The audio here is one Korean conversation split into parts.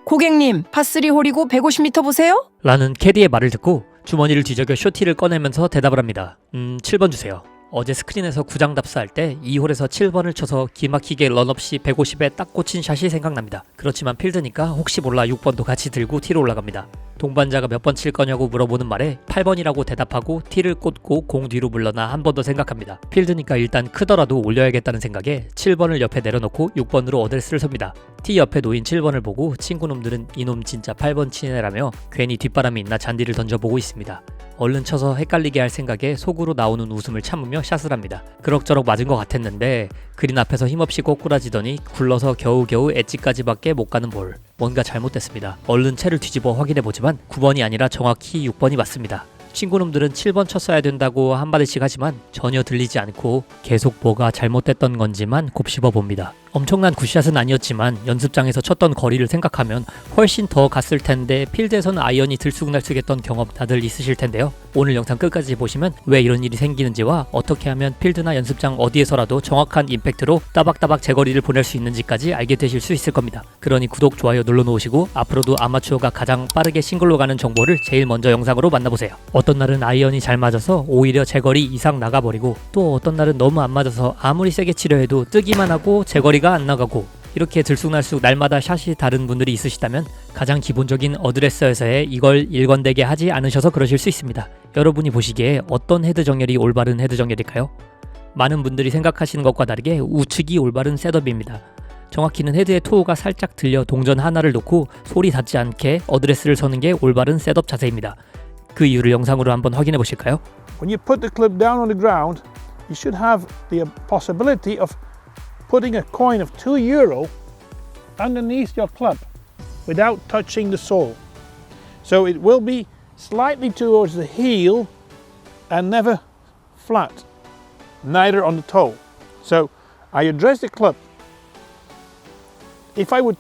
고객님, 파3 홀이고 150m 보세요? 라는 캐디의 말을 듣고 주머니를 뒤적여 쇼티를 꺼내면서 대답을 합니다. 7번 주세요. 어제 스크린에서 9장 답사할 때 2홀에서 7번을 쳐서 기막히게 런업시 150에 딱 꽂힌 샷이 생각납니다. 그렇지만 필드니까 혹시 몰라 6번도 같이 들고 티로 올라갑니다. 동반자가 몇 번 칠 거냐고 물어보는 말에 8번이라고 대답하고 티를 꽂고 공 뒤로 물러나 한 번 더 생각합니다. 필드니까 일단 크더라도 올려야겠다는 생각에 7번을 옆에 내려놓고 6번으로 어드레스를 섭니다. 티 옆에 놓인 7번을 보고 친구놈들은 이놈 진짜 8번 치네라며 괜히 뒷바람이 있나 잔디를 던져보고 있습니다. 얼른 쳐서 헷갈리게 할 생각에 속으로 나오는 웃음을 참으며 샷을 합니다. 그럭저럭 맞은 것 같았는데 그린 앞에서 힘없이 꼬꾸라지더니 굴러서 겨우겨우 엣지까지밖에 못 가는 볼. 뭔가 잘못됐습니다. 얼른 채를 뒤집어 확인해보지만 9번이 아니라 정확히 6번이 맞습니다. 친구놈들은 7번 쳤어야 된다고 한마디씩 하지만 전혀 들리지 않고 계속 뭐가 잘못됐던 건지만 곱씹어 봅니다. 엄청난 굿샷은 아니었지만 연습장에서 쳤던 거리를 생각하면 훨씬 더 갔을 텐데 필드에서는 아이언이 들쑥날쑥했던 경험 다들 있으실 텐데요. 오늘 영상 끝까지 보시면 왜 이런 일이 생기는지와 어떻게 하면 필드나 연습장 어디에서라도 정확한 임팩트로 따박따박 제거리를 보낼 수 있는지까지 알게 되실 수 있을 겁니다. 그러니 구독, 좋아요 눌러놓으시고 앞으로도 아마추어가 가장 빠르게 싱글로 가는 정보를 제일 먼저 영상으로 만나보세요. 어떤 날은 아이언이 잘 맞아서 오히려 제거리 이상 나가버리고 또 어떤 날은 너무 안 맞아서 아무리 세게 치려 해도 뜨기만 하고 제거리가 안 나가고 이렇게 들쑥날쑥 날마다 샷이 다른 분들이 있으시다면 가장 기본적인 어드레서에서의 이걸 일관되게 하지 않으셔서 그러실 수 있습니다. 여러분이 보시기에 어떤 헤드 정렬이 올바른 헤드 정렬일까요? 많은 분들이 생각하시는 것과 다르게 우측이 올바른 셋업입니다. 정확히는 헤드의 토우가 살짝 들려 동전 하나를 놓고 소리 닿지 않게 어드레스를 서는 게 올바른 셋업 자세입니다. 그 이유를 영상으로 한번 확인해 보실까요? When you put the club down on the ground, you should have the possibility of putting a coin of €2 underneath your club without touching the sole. So it will be slightly towards the heel and never flat, neither on the toe. So I address the club. If I would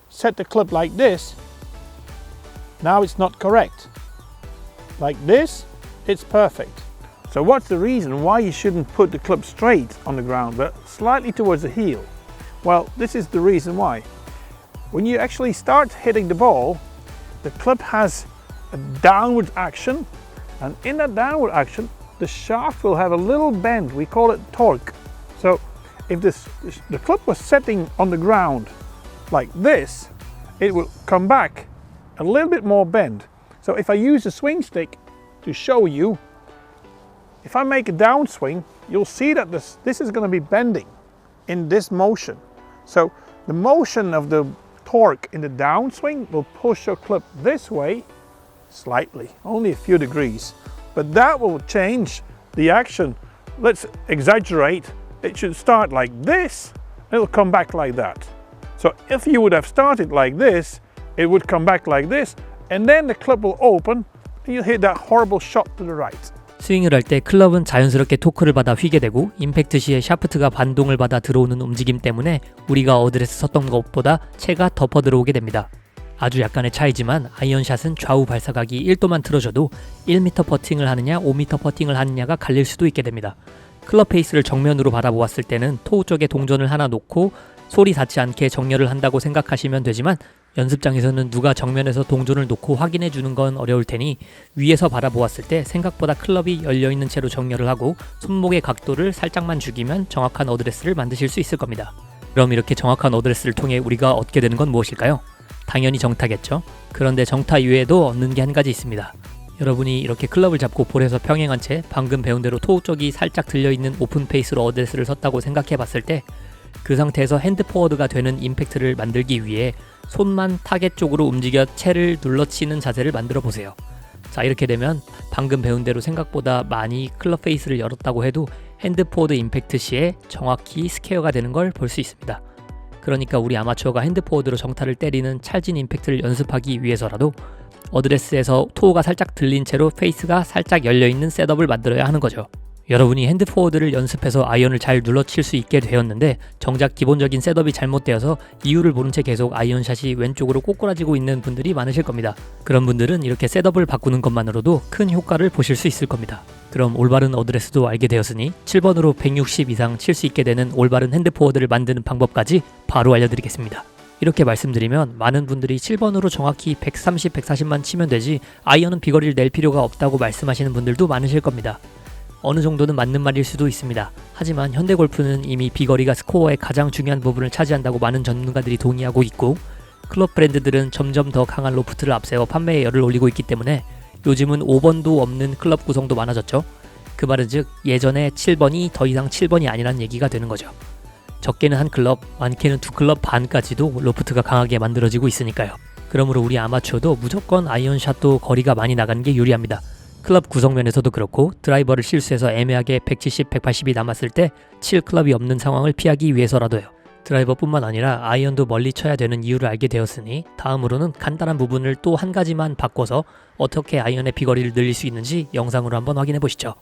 set the club like this, now it's not correct. Like this, it's perfect. So what's the reason why you shouldn't put the club straight on the ground but slightly towards the heel? Well, this is the reason why. When you actually start hitting the ball, the club has a downward action, and in that downward action, the shaft will have a little bend. We call it torque. So if the club was setting on the ground like this, it will come back a little bit more bend. So if I use a swing stick to show you, if I make a downswing, you'll see that this is going to be bending in this motion. So the motion of the torque in the downswing will push your club this way slightly, only a few degrees. But that will change the action. Let's exaggerate. It should start like this, and it'll come back like that. So if you would have started like this, it would come back like this, and then the club will open, and you'll hit that horrible shot to the right. 스윙을 할 때 클럽은 자연스럽게 토크를 받아 휘게 되고 임팩트 시에 샤프트가 반동을 받아 들어오는 움직임 때문에 우리가 어드레스 섰던 것보다 채가 덮어 들어오게 됩니다. 아주 약간의 차이지만 아이언샷은 좌우 발사각이 1도만 틀어져도 1m 퍼팅을 하느냐 5m 퍼팅을 하느냐가 갈릴 수도 있게 됩니다. 클럽 페이스를 정면으로 바라보았을 때는 토우 쪽에 동전을 하나 놓고 소리 닿지 않게 정렬을 한다고 생각하시면 되지만 연습장에서는 누가 정면에서 동전을 놓고 확인해 주는 건 어려울 테니 위에서 바라보았을 때 생각보다 클럽이 열려있는 채로 정렬을 하고 손목의 각도를 살짝만 죽이면 정확한 어드레스를 만드실 수 있을 겁니다. 그럼 이렇게 정확한 어드레스를 통해 우리가 얻게 되는 건 무엇일까요? 당연히 정타겠죠. 그런데 정타 이외에도 얻는 게 한 가지 있습니다. 여러분이 이렇게 클럽을 잡고 볼에서 평행한 채 방금 배운 대로 토우 쪽이 살짝 들려있는 오픈 페이스로 어드레스를 섰다고 생각해 봤을 때 그 상태에서 핸드 포워드가 되는 임팩트를 만들기 위해 손만 타겟 쪽으로 움직여 채를 눌러치는 자세를 만들어 보세요. 자, 이렇게 되면 방금 배운 대로 생각보다 많이 클럽 페이스를 열었다고 해도 핸드 포워드 임팩트 시에 정확히 스퀘어가 되는 걸 볼 수 있습니다. 그러니까 우리 아마추어가 핸드 포워드로 정타를 때리는 찰진 임팩트를 연습하기 위해서라도 어드레스에서 토우가 살짝 들린 채로 페이스가 살짝 열려있는 셋업을 만들어야 하는 거죠. 여러분이 핸드 포워드를 연습해서 아이언을 잘 눌러칠 수 있게 되었는데 정작 기본적인 셋업이 잘못되어서 이유를 모른 채 계속 아이언샷이 왼쪽으로 꼬꾸라지고 있는 분들이 많으실 겁니다. 그런 분들은 이렇게 셋업을 바꾸는 것만으로도 큰 효과를 보실 수 있을 겁니다. 그럼 올바른 어드레스도 알게 되었으니 7번으로 160 이상 칠 수 있게 되는 올바른 핸드 포워드를 만드는 방법까지 바로 알려드리겠습니다. 이렇게 말씀드리면 많은 분들이 7번으로 정확히 130, 140만 치면 되지 아이언은 비거리를 낼 필요가 없다고 말씀하시는 분들도 많으실 겁니다. 어느 정도는 맞는 말일 수도 있습니다. 하지만 현대골프는 이미 비거리가 스코어의 가장 중요한 부분을 차지한다고 많은 전문가들이 동의하고 있고, 클럽 브랜드들은 점점 더 강한 로프트를 앞세워 판매에 열을 올리고 있기 때문에 요즘은 5번도 없는 클럽 구성도 많아졌죠. 그 말은 즉 예전에 7번이 더 이상 7번이 아니란 얘기가 되는 거죠. 적게는 한 클럽, 많게는 2클럽 반까지도 로프트가 강하게 만들어지고 있으니까요. 그러므로 우리 아마추어도 무조건 아이언샷도 거리가 많이 나가는 게 유리합니다. 클럽 구성면에서도 그렇고 드라이버를 실수해서 애매하게 170, 180이 남았을 때 7클럽이 없는 상황을 피하기 위해서라도요. 드라이버뿐만 아니라 아이언도 멀리 쳐야 되는 이유를 알게 되었으니 다음으로는 간단한 부분을 또 한 가지만 바꿔서 어떻게 아이언의 비거리를 늘릴 수 있는지 영상으로 한번 확인해 보시죠.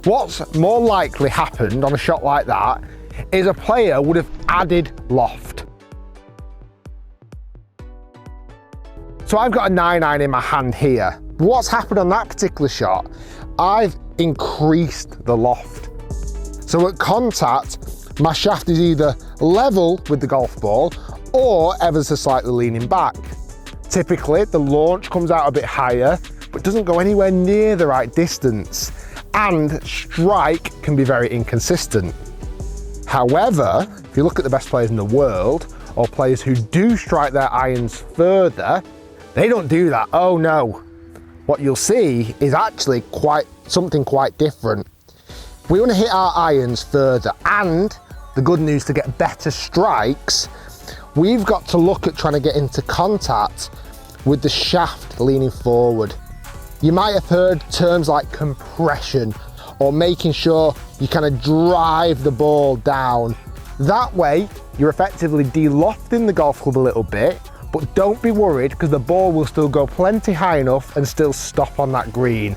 What's more likely happened on a shot like that is a player would have added loft. So I've got a 9-iron in my hand here. What's happened on that particular shot? I've increased the loft. So at contact, my shaft is either level with the golf ball or ever so slightly leaning back. Typically, the launch comes out a bit higher, but doesn't go anywhere near the right distance. And strike can be very inconsistent. However, if you look at the best players in the world, or players who do strike their irons further, they don't do that. Oh no. What you'll see is actually something quite different. We want to hit our irons further, and the good news to get better strikes, we've got to look at trying to get into contact with the shaft leaning forward. You might have heard terms like compression or making sure you kind of drive the ball down. That way, you're effectively de-lofting the golf club a little bit, but don't be worried because the ball will still go plenty high enough and still stop on that green.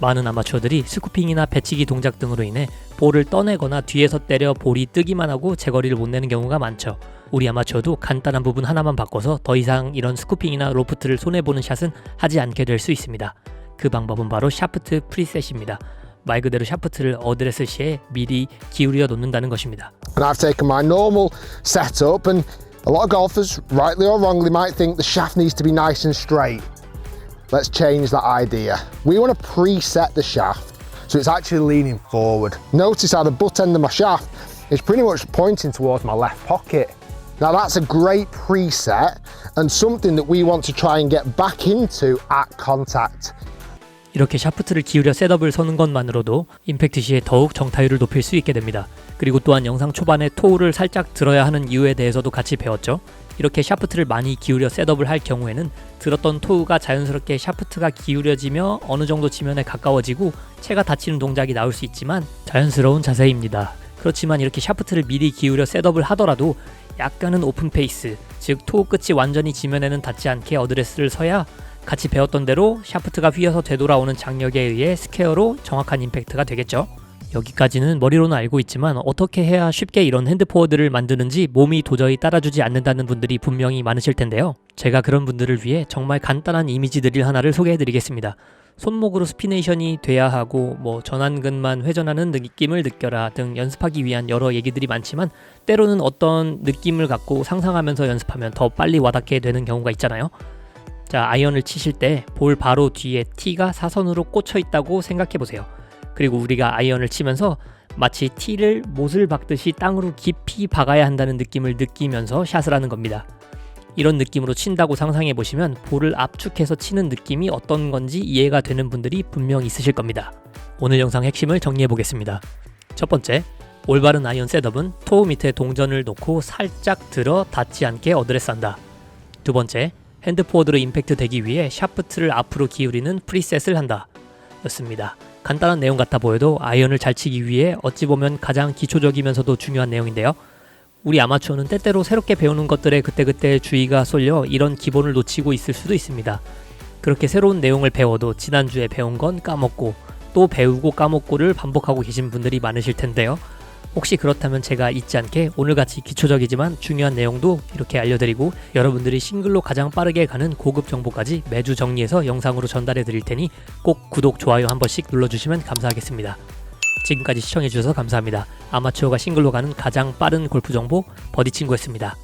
많은 아마추어들이 스쿠핑이나 배치기 동작 등으로 인해 볼을 떠내거나 뒤에서 때려 볼이 뜨기만 하고 제거리를 못 내는 경우가 많죠. 우리 아마추어도 간단한 부분 하나만 바꿔서 더 이상 이런 스쿠핑이나 로프트를 손해보는 샷은 하지 않게 될 수 있습니다. 그 방법은 바로 샤프트 프리셋입니다. 말 그대로 샤프트를 어드레스 시에 미리 기울여 놓는다는 것입니다. And I've taken my normal setup, and a lot of golfers, rightly or wrongly, might think the shaft needs to be nice and straight. Let's change that idea. We want to preset the shaft so it's actually leaning forward. Notice how the butt end of my shaft is pretty much pointing towards my left pocket. Now that's a great preset and something that we want to try and get back into at contact. 이렇게 샤프트를 기울여 셋업을 서는 것만으로도 임팩트 시에 더욱 정타율을 높일 수 있게 됩니다. 그리고 또한 영상 초반에 토우를 살짝 들어야 하는 이유에 대해서도 같이 배웠죠. 이렇게 샤프트를 많이 기울여 셋업을 할 경우에는 들었던 토우가 자연스럽게 샤프트가 기울여지며 어느 정도 지면에 가까워지고 채가 닫히는 동작이 나올 수 있지만 자연스러운 자세입니다. 그렇지만 이렇게 샤프트를 미리 기울여 셋업을 하더라도 약간은 오픈 페이스, 즉 토우 끝이 완전히 지면에는 닿지 않게 어드레스를 서야 같이 배웠던 대로 샤프트가 휘어서 되돌아오는 장력에 의해 스퀘어로 정확한 임팩트가 되겠죠. 여기까지는 머리로는 알고 있지만 어떻게 해야 쉽게 이런 핸드포워드를 만드는지 몸이 도저히 따라주지 않는다는 분들이 분명히 많으실 텐데요. 제가 그런 분들을 위해 정말 간단한 이미지 드릴 하나를 소개해드리겠습니다. 손목으로 스피네이션이 돼야 하고 전완근만 회전하는 느낌을 느껴라 등 연습하기 위한 여러 얘기들이 많지만 때로는 어떤 느낌을 갖고 상상하면서 연습하면 더 빨리 와닿게 되는 경우가 있잖아요. 자, 아이언을 치실 때 볼 바로 뒤에 티가 사선으로 꽂혀 있다고 생각해 보세요. 그리고 우리가 아이언을 치면서 마치 티를 못을 박듯이 땅으로 깊이 박아야 한다는 느낌을 느끼면서 샷을 하는 겁니다. 이런 느낌으로 친다고 상상해 보시면 볼을 압축해서 치는 느낌이 어떤 건지 이해가 되는 분들이 분명 있으실 겁니다. 오늘 영상 핵심을 정리해 보겠습니다. 첫 번째, 올바른 아이언 셋업은 토우 밑에 동전을 놓고 살짝 들어 닿지 않게 어드레스 한다. 두 번째, 핸드포워드로 임팩트 되기 위해 샤프트를 앞으로 기울이는 프리셋을 한다 였습니다. 간단한 내용 같아 보여도 아이언을 잘 치기 위해 어찌 보면 가장 기초적이면서도 중요한 내용인데요. 우리 아마추어는 때때로 새롭게 배우는 것들에 그때그때 주의가 쏠려 이런 기본을 놓치고 있을 수도 있습니다. 그렇게 새로운 내용을 배워도 지난주에 배운 건 까먹고 또 배우고 까먹고를 반복하고 계신 분들이 많으실 텐데요. 혹시 그렇다면 제가 잊지 않게 오늘같이 기초적이지만 중요한 내용도 이렇게 알려드리고 여러분들이 싱글로 가장 빠르게 가는 고급 정보까지 매주 정리해서 영상으로 전달해 드릴 테니 꼭 구독, 좋아요 한 번씩 눌러주시면 감사하겠습니다. 지금까지 시청해주셔서 감사합니다. 아마추어가 싱글로 가는 가장 빠른 골프 정보 버디친구였습니다.